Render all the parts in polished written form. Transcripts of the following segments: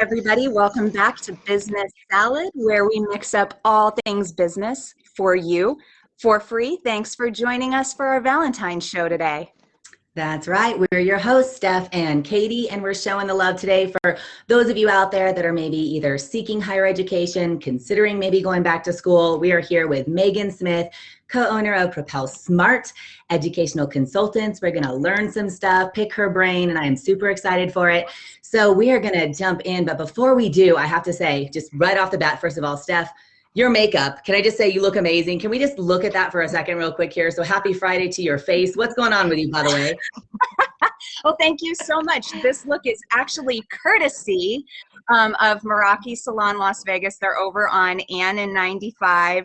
everybody. Welcome back to Business Salad, where we mix up all things business for you for free. Thanks for joining us for our Valentine show today. That's right. We're your hosts, Steph and Katie, and we're showing the love today for those of you out there that are maybe either seeking higher education, considering maybe going back to school. We are here with Megan Smith, co-owner of Propel Smart Educational Consultants. We're going to learn some stuff, pick her brain, and I am super excited for it. So we are going to jump in. But before we do, I have to say, just right off the bat, first of all, Steph, your makeup, can I just say you look amazing? Can we just look at that for a second real quick here? So happy Friday to your face. What's going on with you, by the way? Well, thank you so much. This look is actually courtesy of Meraki Salon Las Vegas. They're over on Ann and 95.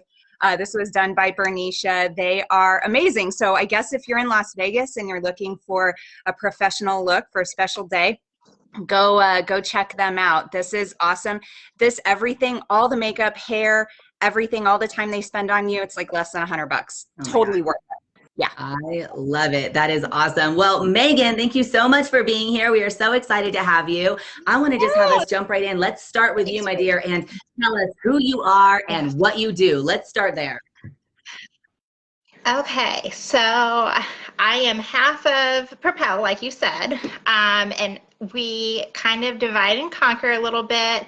This was done by Bernicia. They are amazing. So I guess if you're in Las Vegas and you're looking for a professional look for a special day, go check them out. This is awesome. This everything, all the makeup, hair, everything, all the time they spend on you, it's like less than $100. Totally worth it. Yeah. I love it. That is awesome. Well, Megan, thank you so much for being here. We are so excited to have you. I want to just have us jump right in. Let's start with you, my dear, and tell us who you are and what you do. Let's start there. Okay, so I am half of Propel, like you said, and we kind of divide and conquer a little bit.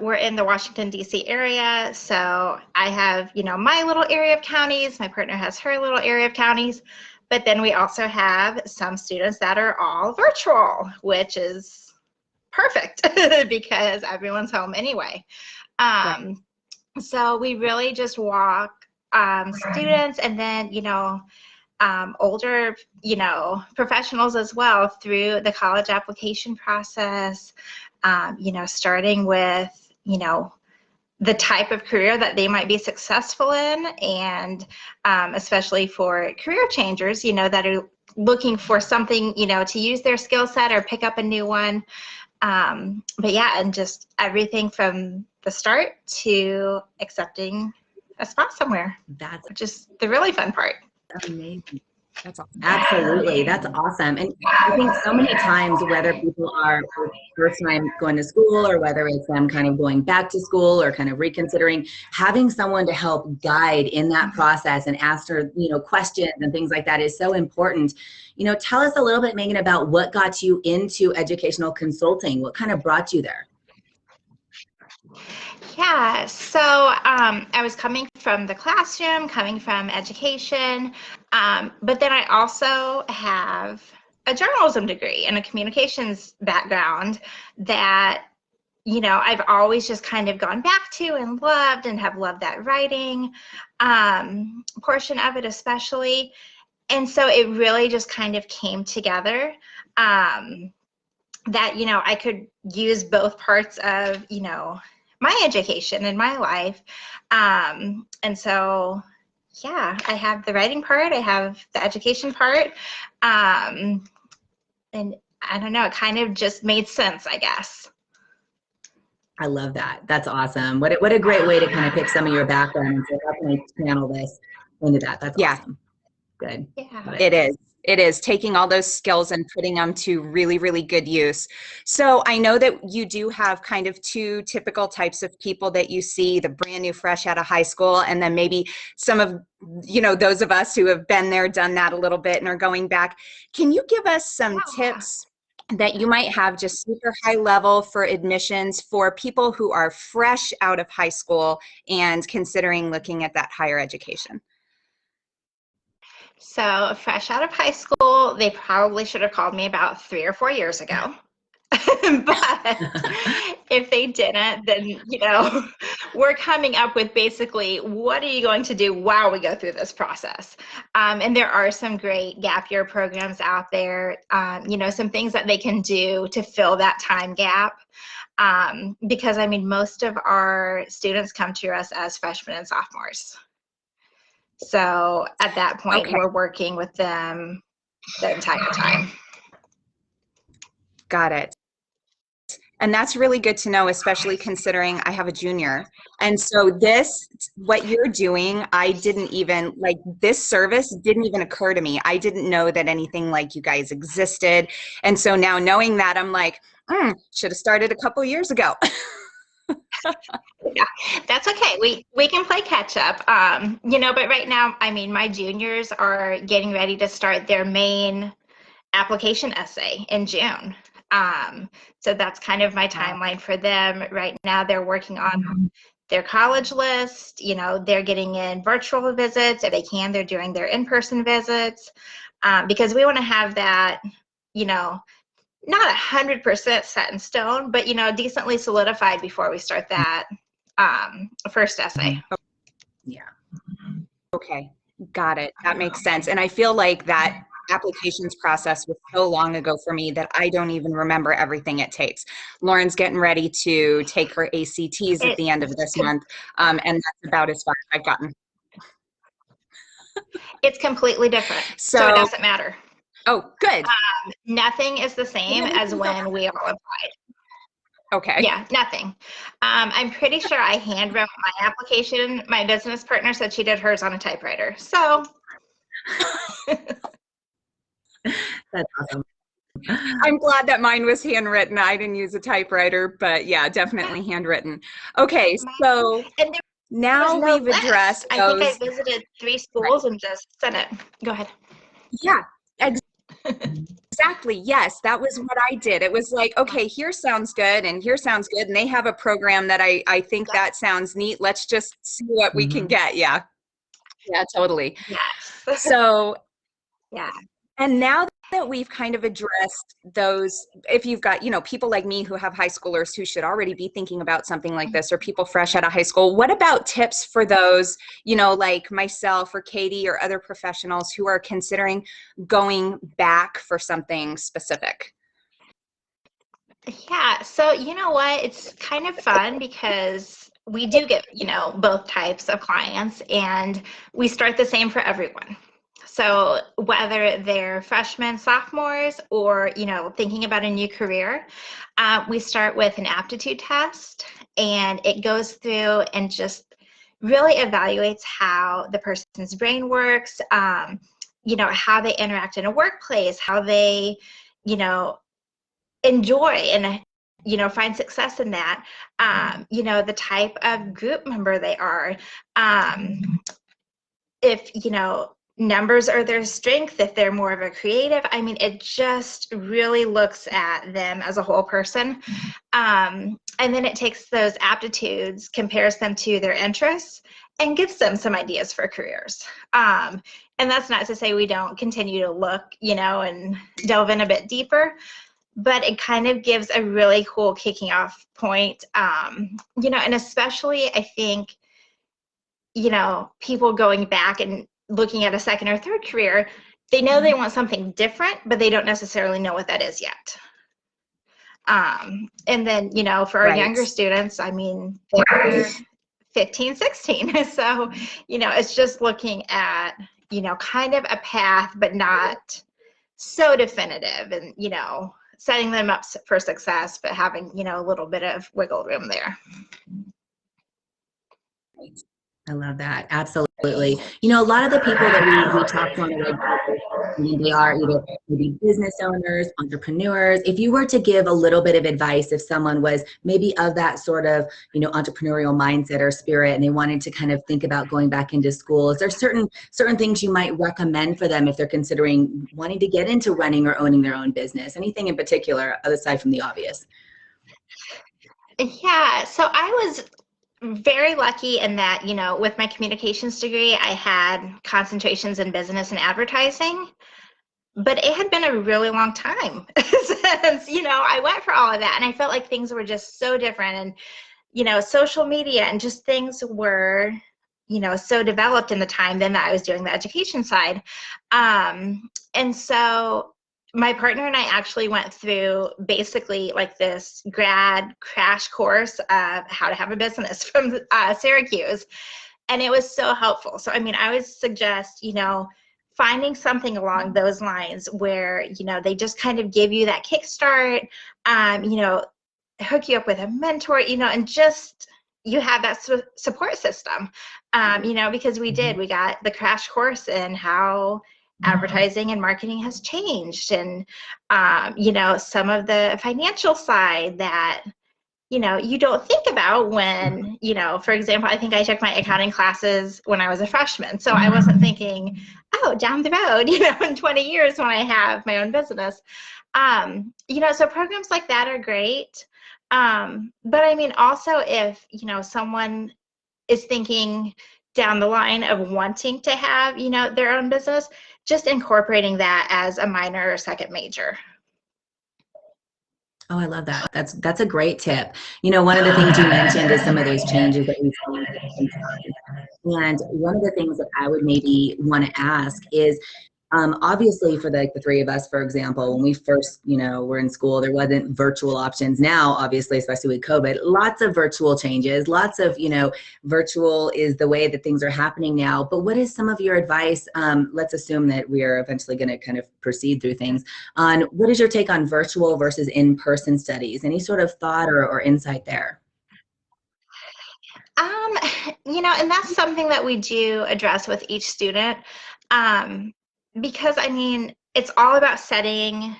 We're in the Washington, D.C. area, so I have, my little area of counties. My partner has her little area of counties, but then we also have some students that are all virtual, which is perfect because everyone's home anyway. So we really just walk students and then, older, professionals as well through the college application process, starting with, the type of career that they might be successful in, and especially for career changers, that are looking for something, to use their skill set or pick up a new one. But yeah, and just everything from the start to accepting a spot somewhere. That's just the really fun part. Amazing. That's awesome. Absolutely. That's awesome. And I think so many times, whether people are first time going to school or whether it's them kind of going back to school or kind of reconsidering, having someone to help guide in that process and answer, questions and things like that is so important. Tell us a little bit, Megan, about what got you into educational consulting. What kind of brought you there? Yeah, so I was coming from the classroom, coming from education, but then I also have a journalism degree and a communications background that, I've always just kind of gone back to and have loved that writing portion of it especially. And so it really just kind of came together that, I could use both parts of, my education in my life. And so, yeah, I have the writing part, I have the education part. And I don't know, it kind of just made sense, I guess. I love that. That's awesome. What a great way to kind of pick some of your background and say, how can I channel this into that? That's awesome. Good. Yeah. It is. It is taking all those skills and putting them to really, really good use. So I know that you do have kind of two typical types of people that you see, the brand new fresh out of high school, and then maybe some of, those of us who have been there, done that a little bit and are going back. Can you give us some tips that you might have just super high level for admissions for people who are fresh out of high school and considering looking at that higher education? So fresh out of high school, they probably should have called me about 3 or 4 years ago. But if they didn't, then, we're coming up with basically, what are you going to do while we go through this process? And there are some great gap year programs out there, some things that they can do to fill that time gap. Because, most of our students come to us as freshmen and sophomores. So at that point, we're working with them the entire time. Got it. And that's really good to know, especially considering I have a junior. And so this, what you're doing, I didn't even, like, this service didn't even occur to me. I didn't know that anything like you guys existed. And so now knowing that, I'm like, should have started a couple years ago. Yeah, that's okay. We can play catch up. You know, but right now, I mean, my juniors are getting ready to start their main application essay in June. So that's kind of my timeline for them. Right now, they're working on their college list. You know, they're getting in virtual visits. If they can, they're doing their in-person visits, because we want to have that, you know, not 100% set in stone, but, you know, decently solidified before we start that first essay. Yeah. Okay, got it. That makes sense. And I feel like that applications process was so long ago for me that I don't even remember everything it takes. Lauren's getting ready to take her ACTs at the end of this month, and that's about as far as I've gotten. It's completely different, so it So, doesn't matter. oh, good. Nothing is the same as when we all applied. Okay. Yeah, nothing. I'm pretty sure I hand wrote my application. My business partner said she did hers on a typewriter. So That's awesome. I'm glad that mine was handwritten. I didn't use a typewriter, but yeah, definitely handwritten. Okay, so and there now was no we've list. addressed I think I those. visited 3 schools and just sent it. Go ahead. Yeah, exactly. Yes, that was what I did. It was like, okay, here sounds good and here sounds good. And they have a program that I think that sounds neat. Let's just see what we can get. Yeah. Yeah, totally. Yes. So, Yeah. and now that we've kind of addressed those, if you've got, you know, people like me who have high schoolers who should already be thinking about something like this, or people fresh out of high school, what about tips for those, you know, like myself or Katie or other professionals who are considering going back for something specific? Yeah, so you know what? It's kind of fun because we do get, you know, both types of clients, and we start the same for everyone. So whether they're freshmen, sophomores, or, you know, thinking about a new career, we start with an aptitude test, and it goes through and just really evaluates how the person's brain works, you know, how they interact in a workplace, how they, you know, enjoy and, you know, find success in that, you know, the type of group member they are, if, you know, numbers are their strength, if they're more of a creative. I mean, it just really looks at them as a whole person, and then it takes those aptitudes, compares them to their interests, and gives them some ideas for careers. And that's not to say we don't continue to look, you know, and delve in a bit deeper, but it kind of gives a really cool kicking off point. You know, and especially I think, you know, people going back and looking at a second or third career, they know they want something different, but they don't necessarily know what that is yet. And then, you know, for our younger students, I mean, they're 15, 16. So, you know, it's just looking at, you know, kind of a path, but not so definitive, and, you know, setting them up for success, but having, you know, a little bit of wiggle room there. I love that. Absolutely. You know, a lot of the people that we talk to on the regular, I mean, they are either maybe business owners, entrepreneurs. If you were to give a little bit of advice, if someone was maybe of that sort of, you know, entrepreneurial mindset or spirit, and they wanted to kind of think about going back into school, is there certain things you might recommend for them if they're considering wanting to get into running or owning their own business? Anything in particular, aside from the obvious? Yeah, so I was very lucky in that, you know, with my communications degree, I had concentrations in business and advertising, but it had been a really long time since, you know, I went for all of that. And I felt like things were just so different, and, you know, social media and just things were, you know, so developed in the time then that I was doing the education side. And so my partner and I actually went through basically like this grad crash course of how to have a business from Syracuse. And it was so helpful. So, I mean, I would suggest, you know, finding something along those lines where, you know, they just kind of give you that kickstart, you know, hook you up with a mentor, and just you have that support system, because we got the crash course in how advertising and marketing has changed, and some of the financial side that you don't think about when, for example, I think I took my accounting classes when I was a freshman. So I wasn't thinking, oh, down the road, in 20 years when I have my own business. So programs like that are great. But I mean, also if, someone is thinking down the line of wanting to have, their own business, just incorporating that as a minor or second major. Oh, I love that. That's a great tip. One of the things you mentioned is some of those changes that we've seen. And one of the things that I would maybe want to ask is, obviously for the three of us, for example, when we first, were in school, there wasn't virtual options. Now, obviously, especially with COVID, lots of virtual changes, lots of, virtual is the way that things are happening now. But what is some of your advice? Let's assume that we are eventually going to kind of proceed through things on what is your take on virtual versus in-person studies? Any sort of thought or insight there? And that's something that we do address with each student. Because I mean, it's all about setting,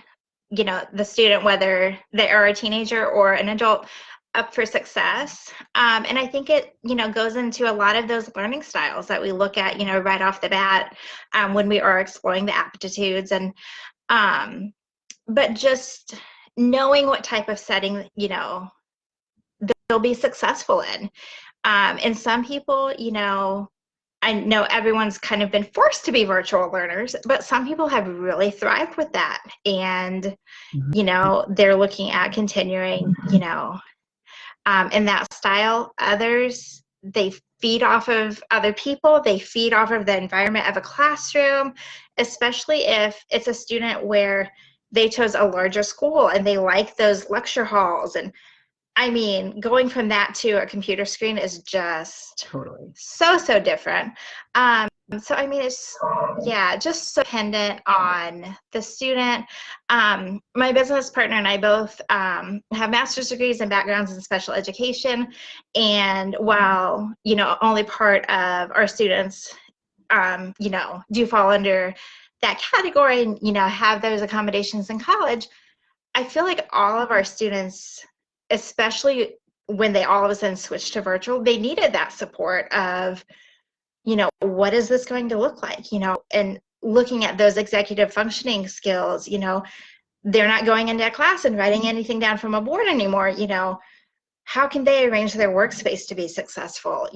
the student, whether they are a teenager or an adult, up for success. And I think it, goes into a lot of those learning styles that we look at, right off the bat, when we are exploring the aptitudes, and but just knowing what type of setting, they'll be successful in. And some people, I know everyone's kind of been forced to be virtual learners, but some people have really thrived with that. And, they're looking at continuing, in that style. Others, they feed off of other people. They feed off of the environment of a classroom, especially if it's a student where they chose a larger school and they like those lecture halls. And I mean, going from that to a computer screen is just Totally so different. So I mean, it's just so dependent on the student. My business partner and I both have master's degrees and backgrounds in special education, and while only part of our students do fall under that category and have those accommodations in college, I feel like all of our students, especially when they all of a sudden switched to virtual, they needed that support of, what is this going to look like, and looking at those executive functioning skills. They're not going into a class and writing anything down from a board anymore. How can they arrange their workspace to be successful?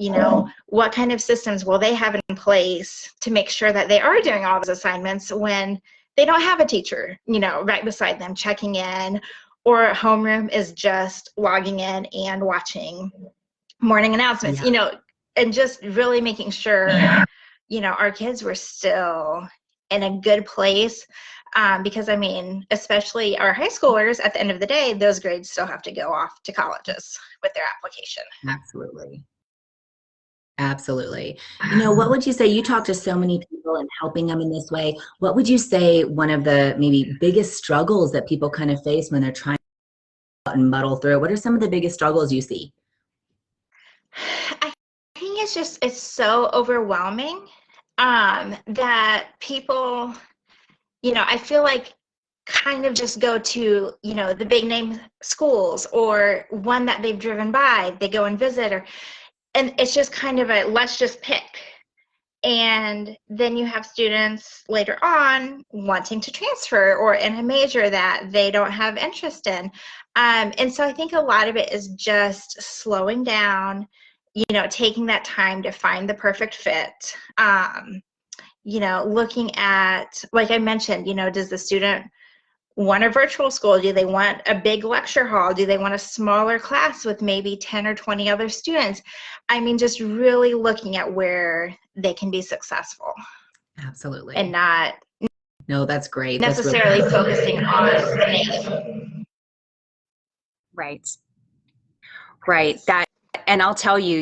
What kind of systems will they have in place to make sure that they are doing all those assignments when they don't have a teacher, right beside them checking in, or homeroom is just logging in and watching morning announcements, and just really making sure, our kids were still in a good place. Because I mean, especially our high schoolers, at the end of the day, those grades still have to go off to colleges with their application. Absolutely. What would you say, you talk to so many people and helping them in this way, what would you say one of the maybe biggest struggles that people kind of face when they're trying to and muddle through? What are some of the biggest struggles you see? I think it's so overwhelming, that people, I feel like kind of just go to, the big name schools or one that they've driven by, they go and visit, and it's just kind of a, let's just pick. And then you have students later on wanting to transfer or in a major that they don't have interest in. And so I think a lot of it is just slowing down, taking that time to find the perfect fit. Looking at, like I mentioned, does the student want a virtual school? Do they want a big lecture hall? Do they want a smaller class with maybe 10 or 20 other students? I mean, just really looking at where they can be successful. Absolutely. And not No, that's great. necessarily focusing on the name. Right. That, and I'll tell you,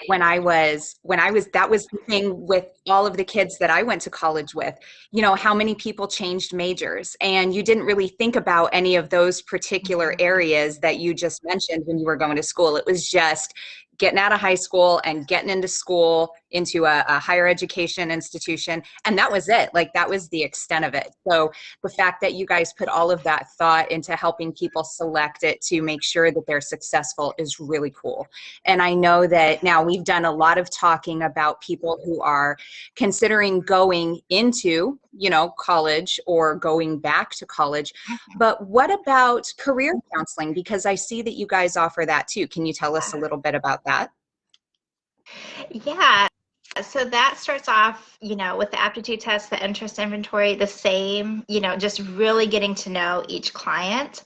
that was the thing with all of the kids that I went to college with, how many people changed majors, and you didn't really think about any of those particular areas that you just mentioned when you were going to school. It was just getting out of high school and getting into school, into a higher education institution. And that was it. Like, that was the extent of it. So the fact that you guys put all of that thought into helping people select it to make sure that they're successful is really cool. And I know that now we've done a lot of talking about people who are considering going into, college or going back to college. But what about career counseling? Because I see that you guys offer that too. Can you tell us a little bit about that? Yeah. So that starts off, with the aptitude test, the interest inventory, the same, just really getting to know each client,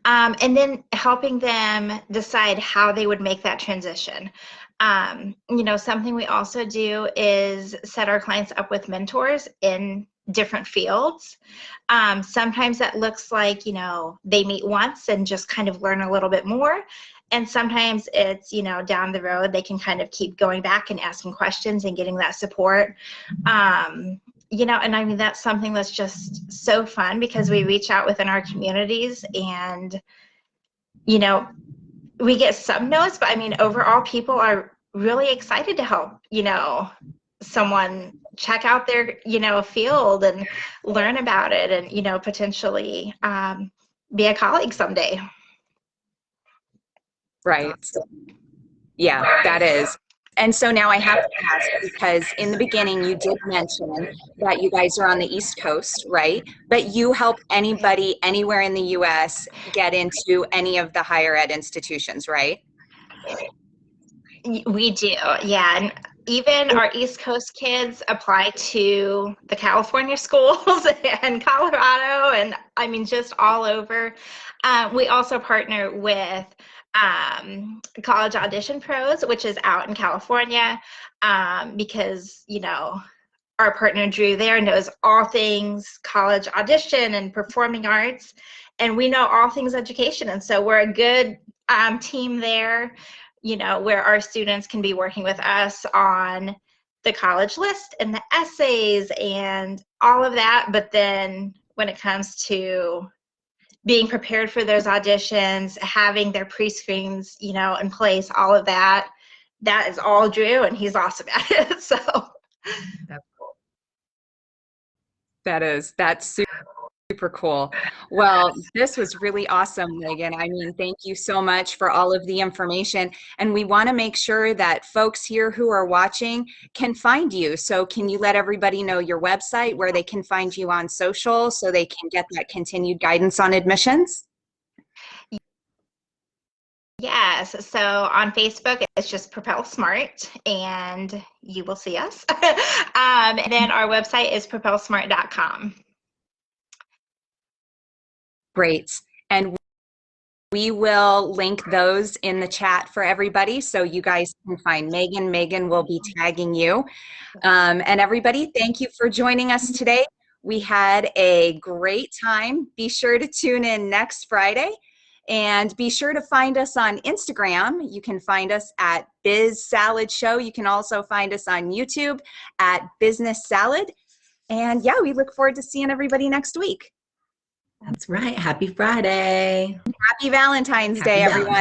and then helping them decide how they would make that transition. Something we also do is set our clients up with mentors in different fields. Sometimes that looks like, they meet once and just kind of learn a little bit more. And sometimes it's, down the road, they can kind of keep going back and asking questions and getting that support. And I mean, that's something that's just so fun because we reach out within our communities and, we get some no's, but I mean, overall, people are really excited to help, someone check out their, field and learn about it and, potentially be a colleague someday. Right. Yeah, that is. And so now I have to ask, because in the beginning you did mention that you guys are on the East Coast, right? But you help anybody anywhere in the US get into any of the higher ed institutions, right? We do, yeah. And even our East Coast kids apply to the California schools and Colorado, and I mean, just all over. We also partner with College Audition Pros, which is out in California, because, our partner Drew there knows all things college audition and performing arts, and we know all things education. And so we're a good team there, where our students can be working with us on the college list and the essays and all of that. But then when it comes to being prepared for those auditions, having their pre-screens, in place, all of that, that is all Drew, and he's awesome at it. So That's cool. That's super cool. Well, this was really awesome, Megan. I mean, thank you so much for all of the information. And we want to make sure that folks here who are watching can find you. So can you let everybody know your website, where they can find you on social so they can get that continued guidance on admissions? yes, so on Facebook, it's just Propel Smart, and you will see us. And then our website is propelsmart.com. Great. And we will link those in the chat for everybody so you guys can find Megan. Megan will be tagging you. And everybody, thank you for joining us today. We had a great time. Be sure to tune in next Friday. And be sure to find us on Instagram. You can find us at Biz Salad Show. You can also find us on YouTube at Business Salad. And yeah, we look forward to seeing everybody next week. That's right. Happy Friday. Happy Valentine's Day, everyone.